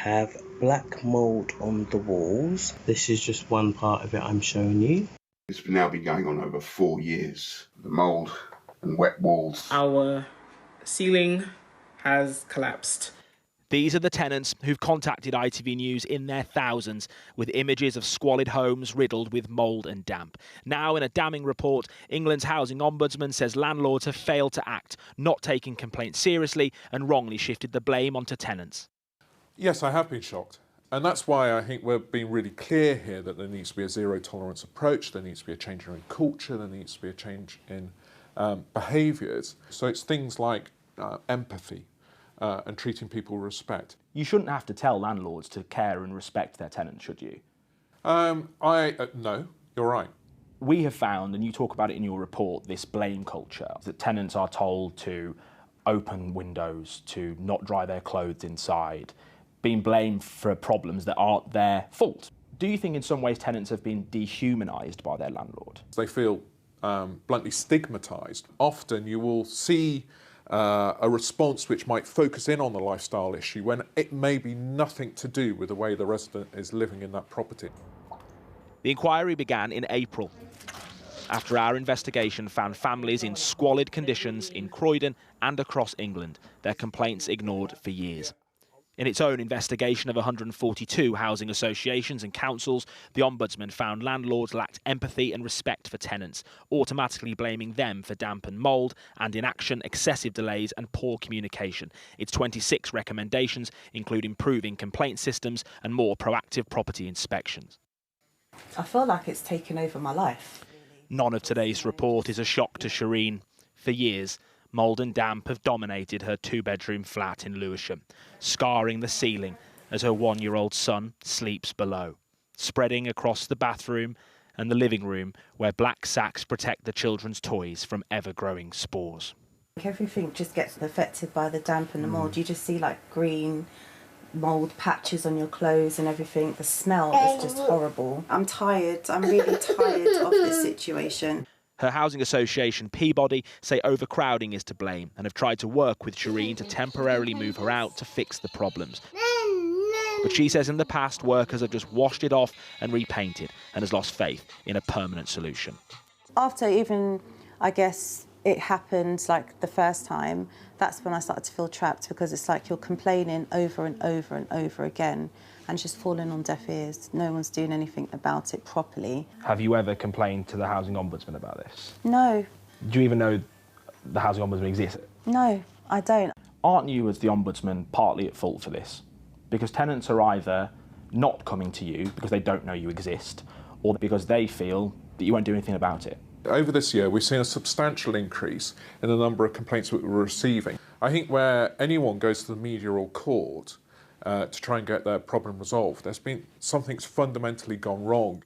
have black mould on the walls. This is just one part of it I'm showing you. It's now been going on over 4 years. The mould and wet walls. Our ceiling has collapsed. These are the tenants who've contacted ITV News in their thousands with images of squalid homes riddled with mould and damp. Now, in a damning report, England's Housing Ombudsman says landlords have failed to act, not taking complaints seriously and wrongly shifted the blame onto tenants. Yes, I have been shocked. And that's why I think we're being really clear here that there needs to be a zero-tolerance approach, there needs to be a change in culture, there needs to be a change in behaviours. So it's things like empathy, and treating people with respect. You shouldn't have to tell landlords to care and respect their tenants, should you? No, you're right. We have found, and you talk about it in your report, this blame culture, that tenants are told to open windows, to not dry their clothes inside, being blamed for problems that aren't their fault. Do you think in some ways tenants have been dehumanised by their landlord? They feel bluntly stigmatised. Often you will see a response which might focus in on the lifestyle issue when it may be nothing to do with the way the resident is living in that property. The inquiry began in April, after our investigation found families in squalid conditions in Croydon and across England, their complaints ignored for years. In its own investigation of 142 housing associations and councils, the Ombudsman found landlords lacked empathy and respect for tenants, automatically blaming them for damp and mould, and inaction, excessive delays and poor communication. Its 26 recommendations include improving complaint systems and more proactive property inspections. I feel like it's taken over my life. None of today's report is a shock to Shireen. For years, mould and damp have dominated her two-bedroom flat in Lewisham, scarring the ceiling as her one-year-old son sleeps below, spreading across the bathroom and the living room where black sacks protect the children's toys from ever-growing spores. Everything just gets affected by the damp and the mould. You just see like green mould patches on your clothes and everything. The smell is just horrible. I'm tired. I'm really tired of this situation. Her housing association, Peabody, say overcrowding is to blame and have tried to work with Shireen to temporarily move her out to fix the problems. But she says in the past, workers have just washed it off and repainted and has lost faith in a permanent solution. After even, I guess, it happened like the first time, that's when I started to feel trapped, because it's like you're complaining over and over and over again and just falling on deaf ears. No one's doing anything about it properly. Have you ever complained to the Housing Ombudsman about this? No. Do you even know the Housing Ombudsman exists? No, I don't. Aren't you, as the Ombudsman, partly at fault for this? Because tenants are either not coming to you because they don't know you exist, or because they feel that you won't do anything about it. Over this year, we've seen a substantial increase in the number of complaints that we're receiving. I think where anyone goes to the media or court to try and get their problem resolved, there's been something's fundamentally gone wrong.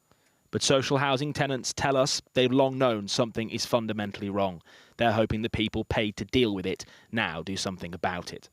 But social housing tenants tell us they've long known something is fundamentally wrong. They're hoping the people paid to deal with it now do something about it.